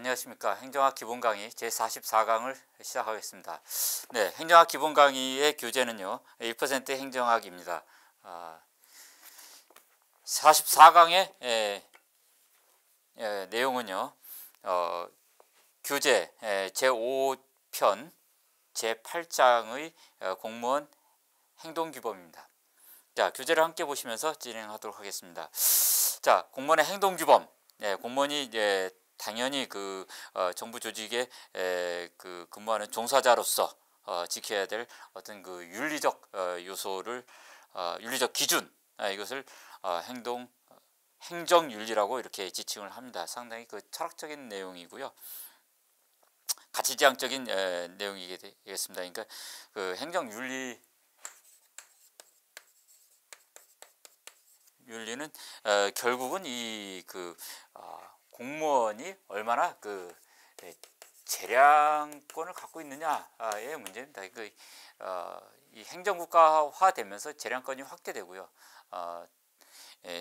안녕하십니까. 행정학 기본 강의 제44강을 시작하겠습니다. 네, 행정학 기본 강의의 교재는요 1% 행정학입니다. 44강의 내용은요 교재 제5편 제8장의 공무원 행동규범입니다. 자, 교재를 함께 보시면서 진행하도록 하겠습니다. 자, 공무원의 행동규범. 공무원이 당연히 정부 조직에 근무하는 종사자로서 지켜야 될 어떤 윤리적 요소를 윤리적 기준, 이것을 행정윤리라고 이렇게 지칭을 합니다. 상당히 철학적인 내용이고요. 가치지향적인 내용이 되겠습니다. 그러니까 윤리는 결국은 공무원이 얼마나 재량권을 갖고 있느냐의 문제입니다. 이 행정국가화 되면서 재량권이 확대되고요.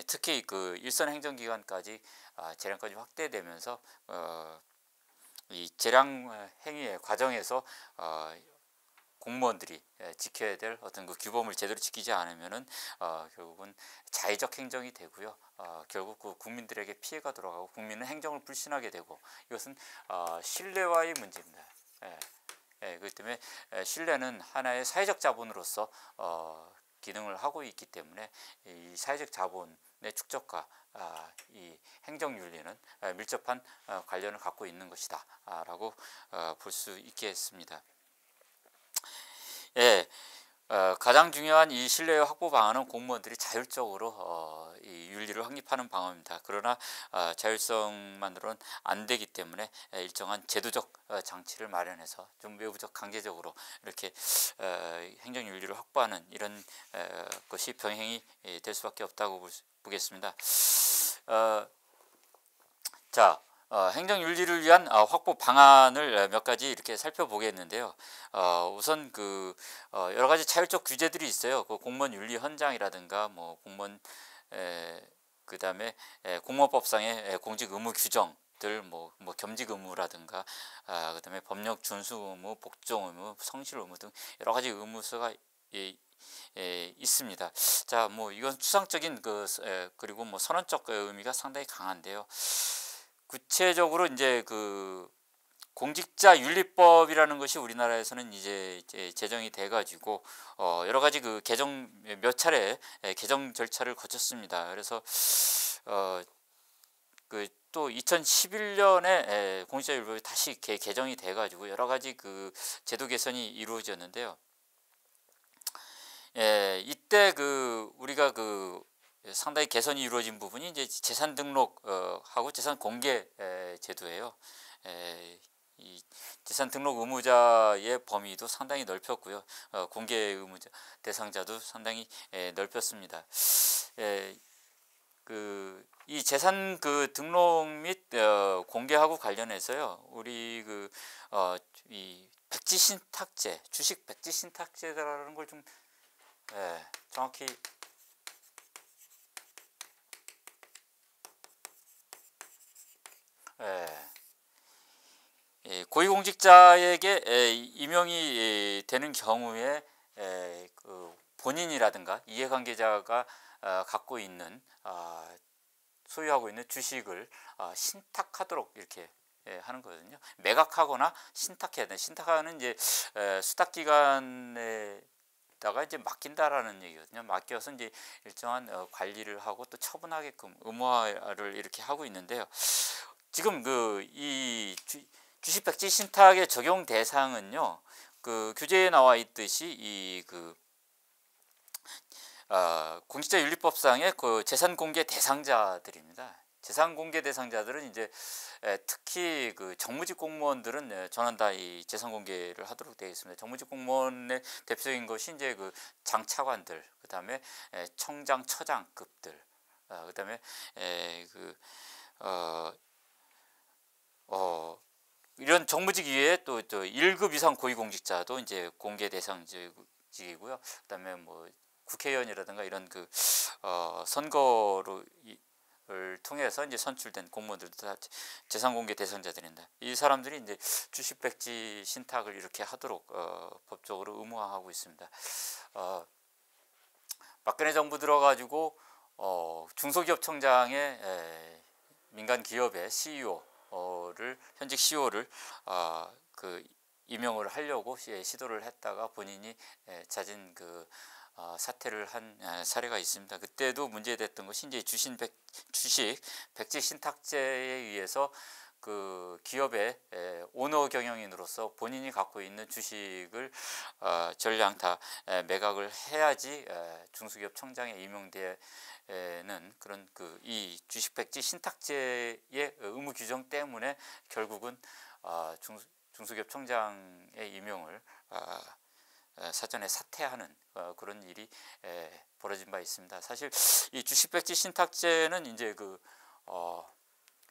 특히 일선 행정기관까지 재량권이 확대되면서 이 재량 행위의 과정에서 공무원들이 지켜야 될 어떤 규범을 제대로 지키지 않으면은 결국은 자의적 행정이 되고요. 결국 국민들에게 피해가 돌아가고 국민은 행정을 불신하게 되고, 이것은 신뢰와의 문제입니다. 그렇기 때문에 신뢰는 하나의 사회적 자본으로서 기능을 하고 있기 때문에 이 사회적 자본의 축적과 이 행정윤리는 밀접한 관련을 갖고 있는 것이다 라고 볼 수 있겠습니다. 가장 중요한 이 신뢰 확보 방안은 공무원들이 자율적으로 이 윤리를 확립하는 방법입니다. 그러나 자율성만으로는 안 되기 때문에 일정한 제도적 장치를 마련해서 좀 외부적 강제적으로 이렇게 행정윤리를 확보하는 이런 것이 병행이 될 수밖에 없다고 보겠습니다. 자, 행정윤리를 위한 확보 방안을 몇 가지 이렇게 살펴보겠는데요. 우선 여러 가지 자율적 규제들이 있어요. 공무원 윤리 헌장이라든가 공무원 그다음에 공무원법상의 공직 의무 규정들, 겸직 의무라든가 그다음에 법령 준수 의무, 복종 의무, 성실 의무 등 여러 가지 의무서가 있습니다. 자, 이건 추상적인 그리고 선언적 의미가 상당히 강한데요. 구체적으로 이제 공직자 윤리법이라는 것이 우리나라에서는 이제 제정이 돼 가지고 여러 가지 개정 몇 차례 개정 절차를 거쳤습니다. 그래서 또 2011년에 공직자 윤리법이 다시 개정이 돼 가지고 여러 가지 제도 개선이 이루어졌는데요. 이때 우리가 상당히 개선이 이루어진 부분이 이제 재산 등록하고 재산 공개 제도예요. 이 재산 등록 의무자의 범위도 상당히 넓혔고요. 공개 의무자 대상자도 상당히 넓혔습니다. 이 재산 등록 및 공개하고 관련해서요. 우리 이 백지 신탁제, 주식 백지 신탁제라는 걸 좀 정확히 고위공직자에게 임용이 되는 경우에 본인이라든가 이해관계자가 갖고 있는 소유하고 있는 주식을 신탁하도록 이렇게 하는 거거든요. 매각하거나 신탁해야 돼. 신탁하는 이제 수탁기관에 다가 이제 맡긴다라는 얘기거든요. 맡겨서 이제 일정한 관리를 하고 또 처분하게끔 의무화를 이렇게 하고 있는데요. 지금 이 주식 백지 신탁의 적용 대상은요, 규제에 나와 있듯이 이 공직자 윤리법상의 재산 공개 대상자들입니다. 재산 공개 대상자들은 이제 특히 정무직 공무원들은 전원 다 이 재산 공개를 하도록 되어 있습니다. 정무직 공무원의 대표적인 것이 이제 장차관들, 그다음에 청장, 처장급들, 그다음에 이런 정무직 이외에 또 1급 이상 고위공직자도 이제 공개 대상직이고요. 그다음에 국회의원이라든가 이런 선거로 통해서 이제 선출된 공무원들도 다 재산 공개 대상자들인데, 이 사람들이 이제 주식 백지 신탁을 이렇게 하도록 법적으로 의무화하고 있습니다. 박근혜 정부 들어가지고 중소기업청장의 민간 기업의 CEO를 현직 CEO를 그 임명을 하려고 시도를 했다가 본인이 자진 그 사퇴를 한 사례가 있습니다. 그때도 문제됐던 것이 이제 주식 백지 신탁제에 의해서 그 기업의 오너 경영인으로서 본인이 갖고 있는 주식을 전량 다 매각을 해야지 중소기업 청장에 임명되는 그런 그 이 주식 백지 신탁제의 의무 규정 때문에 결국은 중소기업 청장의 임명을 사전에 사퇴하는 그런 일이 벌어진 바 있습니다. 사실 이 주식 백지 신탁제는 이제 그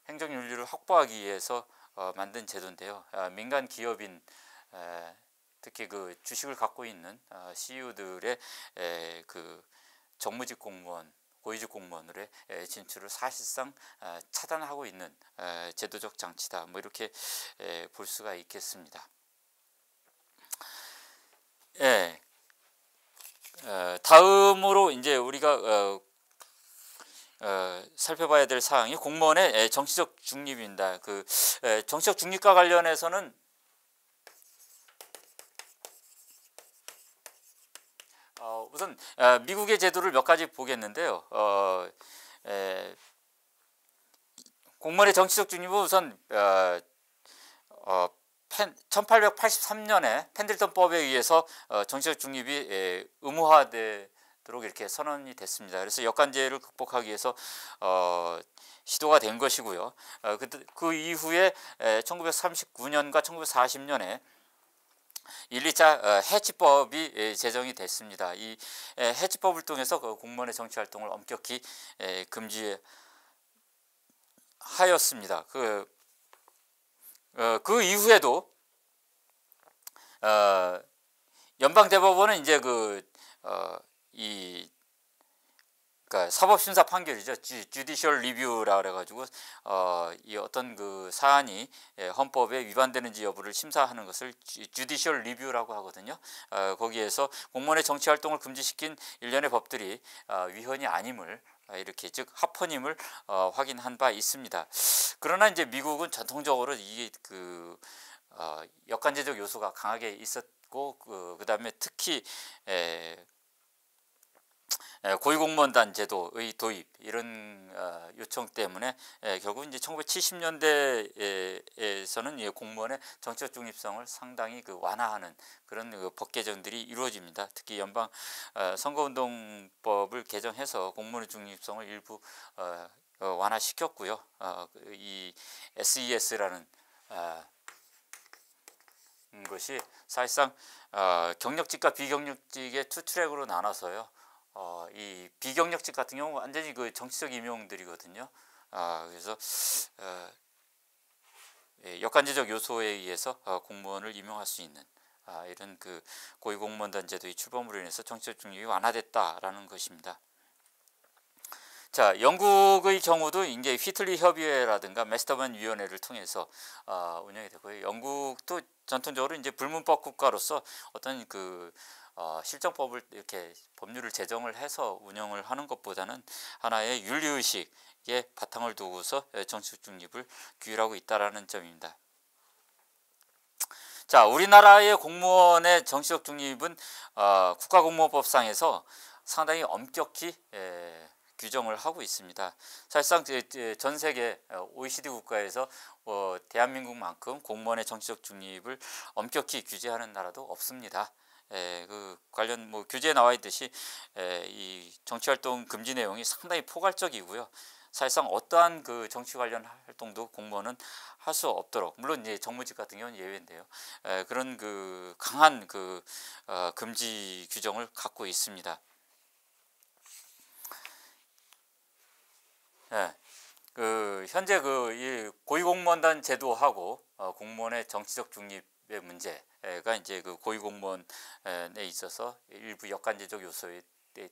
행정윤리를 확보하기 위해서 만든 제도인데요. 민간 기업인 특히 그 주식을 갖고 있는 CEO들의 그 정무직 공무원, 고위직 공무원들의 진출을 사실상 차단하고 있는 제도적 장치다. 뭐 이렇게 볼 수가 있겠습니다. 예. 다음으로 이제 우리가 살펴봐야 될 사항이 공무원의 정치적 중립입니다. 그 정치적 중립과 관련해서는 우선 미국의 제도를 몇 가지 보겠는데요. 공무원의 정치적 중립은 우선 1883년에 펜들턴법에 의해서 정치적 중립이 의무화되도록 이렇게 선언이 됐습니다. 그래서 역관제를 극복하기 위해서 시도가 된 것이고요. 그 이후에 1939년과 1940년에 1, 2차 해치법이 제정이 됐습니다. 이 해치법을 통해서 그 공무원의 정치활동을 엄격히 금지하였습니다. 그 이후에도 연방대법원은 이제 그러니까 사법심사 판결이죠. 주디셜 리뷰라 그래가지고 이 어떤 그 사안이 헌법에 위반되는지 여부를 심사하는 것을 주디셜 리뷰라고 하거든요. 거기에서 공무원의 정치 활동을 금지시킨 일련의 법들이 위헌이 아님을 이렇게 즉 합헌임을 확인한 바 있습니다. 그러나 이제 미국은 전통적으로 이게 그 역관제적 요소가 강하게 있었고 그다음에 특히 고위공무원단 제도의 도입 이런 요청 때문에 결국 이제 1970년대에서는 공무원의 정치적 중립성을 상당히 완화하는 그런 법 개정들이 이루어집니다. 특히 연방 선거운동법을 개정해서 공무원의 중립성을 일부 완화시켰고요. 이 SES라는 것이 사실상 경력직과 비경력직의 투 트랙으로 나눠서요. 이 비경력직 같은 경우 완전히 그 정치적 임용들이거든요. 그래서 역관제적 요소에 의해서 공무원을 임용할 수 있는 이런 그 고위공무원단 제도의 출범으로 인해서 정치적 중립이 완화됐다라는 것입니다. 자, 영국의 경우도 이제 휘틀리 협의회라든가 메스터먼 위원회를 통해서 운영이 되고요. 영국도 전통적으로 이제 불문법 국가로서 어떤 그 실정법을 이렇게 법률을 제정을 해서 운영을 하는 것보다는 하나의 윤리의식에 바탕을 두고서 정치적 중립을 규율하고 있다라는 점입니다. 자, 우리나라의 공무원의 정치적 중립은 국가공무원법상에서 상당히 엄격히 규정을 하고 있습니다. 사실상 전 세계 OECD 국가에서 대한민국만큼 공무원의 정치적 중립을 엄격히 규제하는 나라도 없습니다. 그 관련 규제에 나와 있듯이 이 정치활동 금지 내용이 상당히 포괄적이고요. 사실상 어떠한 그 정치 관련 활동도 공무원은 할 수 없도록, 물론 이제 정무직 같은 경우는 예외인데요. 그런 그 강한 그 금지 규정을 갖고 있습니다. 현재 이 고위공무원단 제도하고 공무원의 정치적 중립의 문제가 이제 그 고위공무원에 있어서 일부 역관제적 요소의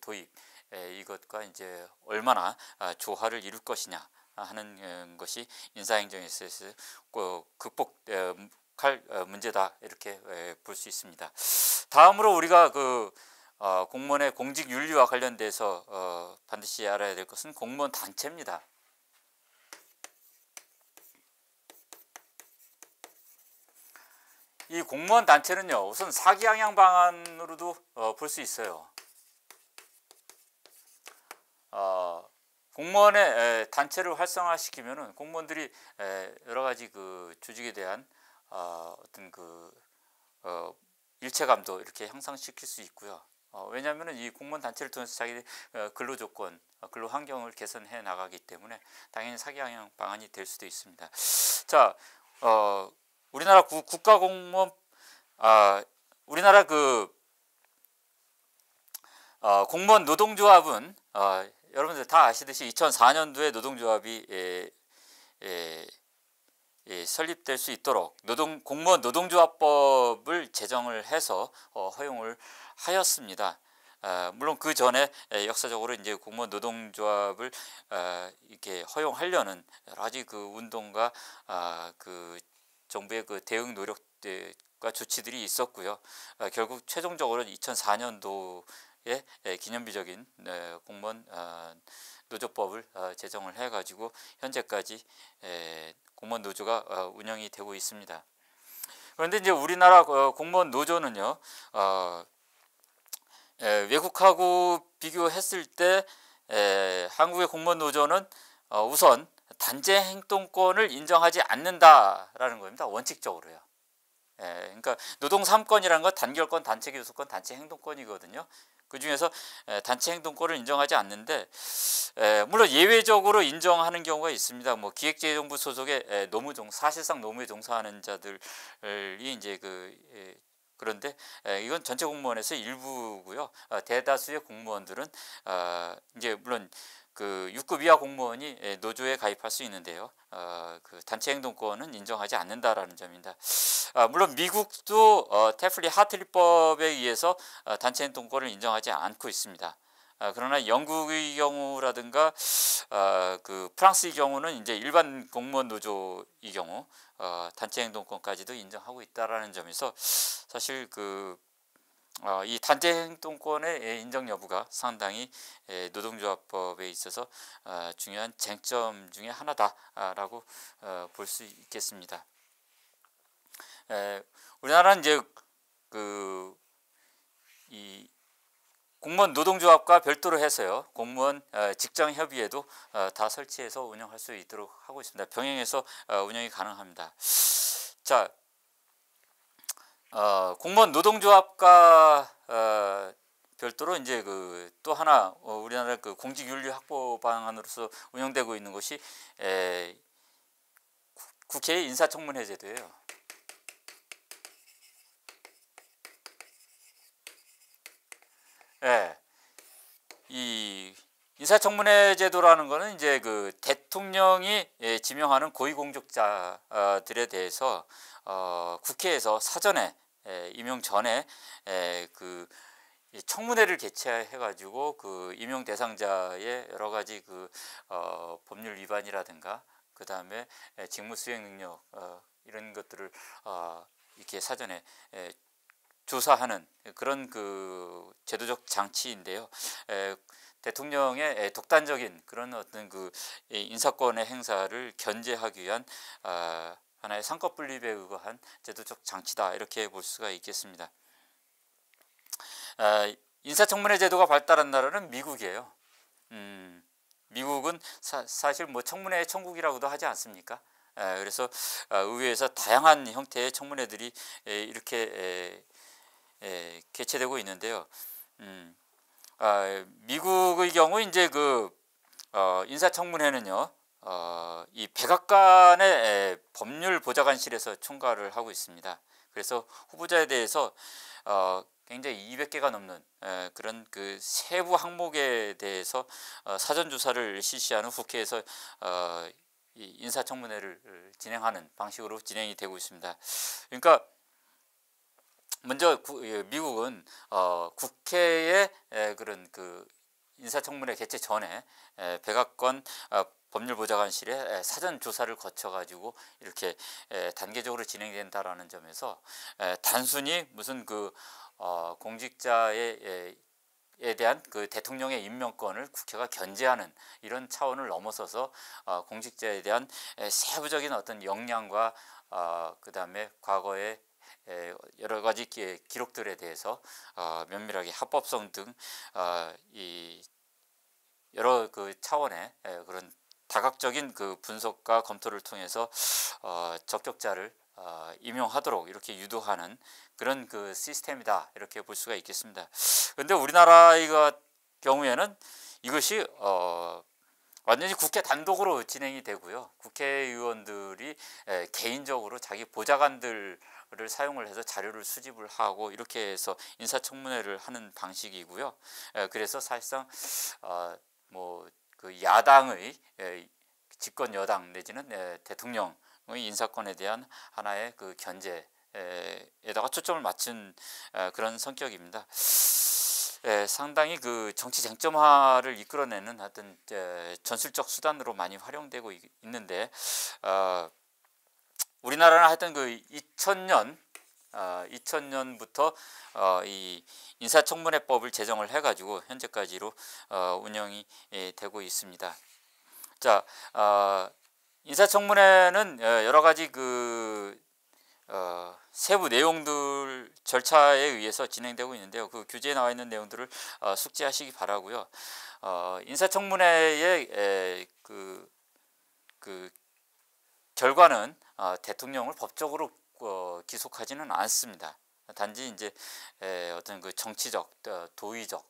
도입 이것과 이제 얼마나 조화를 이룰 것이냐 하는 것이 인사행정에 있어서 극복할 문제다 이렇게 볼 수 있습니다. 다음으로 우리가 공무원의 공직 윤리와 관련돼서 반드시 알아야 될 것은 공무원 단체입니다. 이 공무원 단체는요, 우선 사기양양 방안으로도 볼 수 있어요. 공무원의 단체를 활성화시키면은 공무원들이 여러 가지 그 조직에 대한 어떤 일체감도 이렇게 향상시킬 수 있고요. 왜냐하면 이 공무원 단체를 통해서 자기 근로 조건, 근로 환경을 개선해 나가기 때문에 당연히 사기양양 방안이 될 수도 있습니다. 자, 우리나라 국가공무원, 우리나라 공무원 노동조합은 여러분들 다 아시듯이 2004년도에 노동조합이 설립될 수 있도록 공무원 노동조합법을 제정을 해서 허용을 하였습니다. 물론 그 전에 역사적으로 이제 공무원 노동조합을 이렇게 허용하려는 여러 가지 운동과 정부의 대응 노력과 조치들이 있었고요. 결국 최종적으로 2004년도에 기념비적인 공무원 노조법을 제정을 해가지고 현재까지 공무원 노조가 운영이 되고 있습니다. 그런데 이제 우리나라 공무원 노조는요, 외국하고 비교했을 때 한국의 공무원 노조는 우선 단체 행동권을 인정하지 않는다라는 겁니다. 원칙적으로요. 그러니까 노동 3권이라는 건 단결권, 단체 교섭권, 단체 행동권이거든요. 그 중에서 단체 행동권을 인정하지 않는데, 물론 예외적으로 인정하는 경우가 있습니다. 뭐 기획재정부 소속의 사실상 노무에 종사하는 자들이 이제 그런데 이건 전체 공무원에서 일부고요. 대다수의 공무원들은 이제 물론 6급 이하 공무원이 노조에 가입할 수 있는데요. 단체 행동권은 인정하지 않는다라는 점입니다. 물론 미국도 태플리-하틀리법에 의해서 단체 행동권을 인정하지 않고 있습니다. 그러나 영국의 경우라든가 프랑스의 경우는 이제 일반 공무원 노조의 경우 단체 행동권까지도 인정하고 있다라는 점에서 사실 이 단체 행동권의 인정 여부가 상당히 노동조합법에 있어서 중요한 쟁점 중에 하나다라고 볼 수 있겠습니다. 우리나라는 이제 이 공무원 노동조합과 별도로 해서요, 공무원 직장협의회도 다 설치해서 운영할 수 있도록 하고 있습니다. 병행해서 운영이 가능합니다. 자, 공무원 노동조합과 별도로 이제 또 하나 우리나라 공직윤리 확보 방안으로서 운영되고 있는 것이 국회의 인사청문회 제도예요. 이 인사청문회 제도라는 것은 이제 대통령이 지명하는 고위공직자들에 대해서 국회에서 사전에 임용 전에 청문회를 개최해가지고 임용 대상자의 여러 가지 법률 위반이라든가 그 다음에 직무 수행 능력 이런 것들을 이렇게 사전에 조사하는 그런 제도적 장치인데요. 대통령의 독단적인 그런 어떤 인사권의 행사를 견제하기 위한 하나의 상권분립에 의거한 제도적 장치다 이렇게 볼 수가 있겠습니다. 인사청문회 제도가 발달한 나라는 미국이에요. 미국은 사실 뭐 청문회의 천국이라고도 하지 않습니까? 그래서 의회에서 다양한 형태의 청문회들이 이렇게 개최되고 있는데요. 미국의 경우 이제 인사청문회는요, 이 백악관의 법률보좌관실에서 총괄을 하고 있습니다. 그래서 후보자에 대해서 굉장히 200개가 넘는 그런 세부 항목에 대해서 사전 조사를 실시하는 국회에서 이 인사청문회를 진행하는 방식으로 진행이 되고 있습니다. 그러니까 먼저 미국은 국회의 그런 인사청문회 개최 전에 백악관 법률보좌관실에 사전 조사를 거쳐 가지고 이렇게 단계적으로 진행된다라는 점에서 단순히 무슨 그 공직자의 에 대한 그 대통령의 임명권을 국회가 견제하는 이런 차원을 넘어서서 공직자에 대한 세부적인 어떤 역량과 그다음에 과거의 여러 가지 기록들에 대해서 면밀하게 합법성 등 이 여러 그 차원의 그런 다각적인 그 분석과 검토를 통해서 적격자를 임용하도록 이렇게 유도하는 그런 그 시스템이다 이렇게 볼 수가 있겠습니다. 그런데 우리나라의 경우에는 이것이 완전히 국회 단독으로 진행이 되고요. 국회의원들이 개인적으로 자기 보좌관들을 사용을 해서 자료를 수집을 하고 이렇게 해서 인사청문회를 하는 방식이고요. 그래서 사실상 뭐 그 야당의 집권 여당 내지는 대통령의 인사권에 대한 하나의 그 견제에다가 초점을 맞춘 그런 성격입니다. 상당히 그 정치 쟁점화를 이끌어내는 어떤 전술적 수단으로 많이 활용되고 있는데 우리나라는 하여튼 그 2000년부터 이 인사청문회법을 제정을 해가지고 현재까지로 운영이 되고 있습니다. 자, 인사청문회는 여러 가지 그 세부 내용들 절차에 의해서 진행되고 있는데요. 그 교재에 나와 있는 내용들을 숙지하시기 바라고요. 인사청문회의 그 결과는 대통령을 법적으로 기속하지는 않습니다. 단지 이제 어떤 그 정치적, 도의적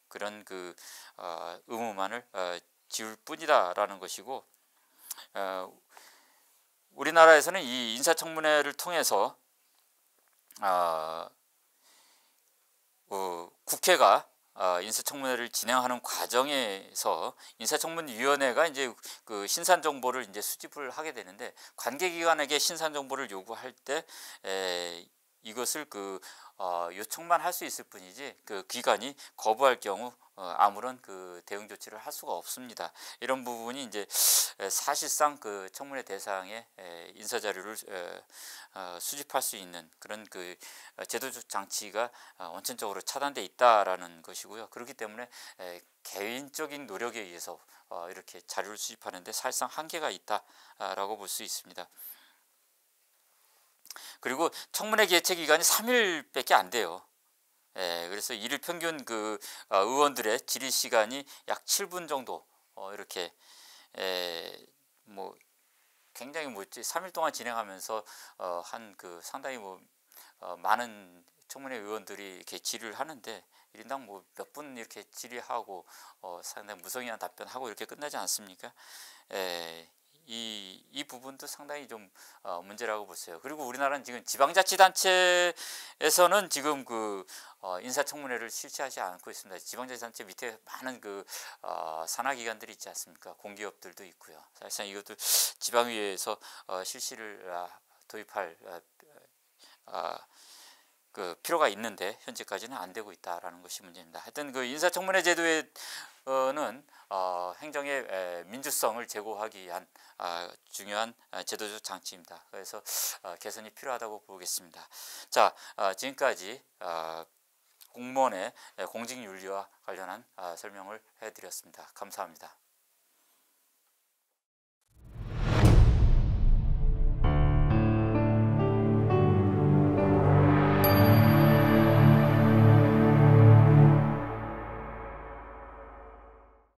그런 그 의무만을 지울 뿐이다라는 것이고, 우리나라에서는 이 인사청문회를 통해서 국회가 인사청문회를 진행하는 과정에서 인사청문위원회가 이제 그 신상 정보를 이제 수집을 하게 되는데, 관계기관에게 신상 정보를 요구할 때 이것을 그 요청만 할 수 있을 뿐이지 그 기관이 거부할 경우 아무런 그 대응 조치를 할 수가 없습니다. 이런 부분이 이제 사실상 그 청문회 대상의 인사 자료를 수집할 수 있는 그런 그 제도적 장치가 원천적으로 차단돼 있다라는 것이고요. 그렇기 때문에 개인적인 노력에 의해서 이렇게 자료를 수집하는데 사실상 한계가 있다라고 볼 수 있습니다. 그리고 청문회 개최 기간이 3일밖에 안 돼요. 그래서 일일 평균 그 의원들의 질의 시간이 약 7분 정도 이렇게 뭐 굉장히 3일 동안 진행하면서 한 그 상당히 많은 청문회 의원들이 이렇게 질의를 하는데 1인당 몇 분 이렇게 질의하고 상당히 무성의한 답변하고 이렇게 끝나지 않습니까? 이 부분도 상당히 좀 문제라고 보세요. 그리고 우리나라는 지금 지방자치단체에서는 지금 그 인사청문회를 실시하지 않고 있습니다. 지방자치단체 밑에 많은 그 산하기관들이 있지 않습니까? 공기업들도 있고요. 사실상 이것도 지방의회에서 실시를 도입할 그 필요가 있는데 현재까지는 안 되고 있다라는 것이 문제입니다. 하여튼 그 인사청문회 제도는 행정의 민주성을 제고하기 위한 중요한 제도적 장치입니다. 그래서 개선이 필요하다고 보겠습니다. 자, 지금까지 공무원의 공직윤리와 관련한 설명을 해드렸습니다. 감사합니다.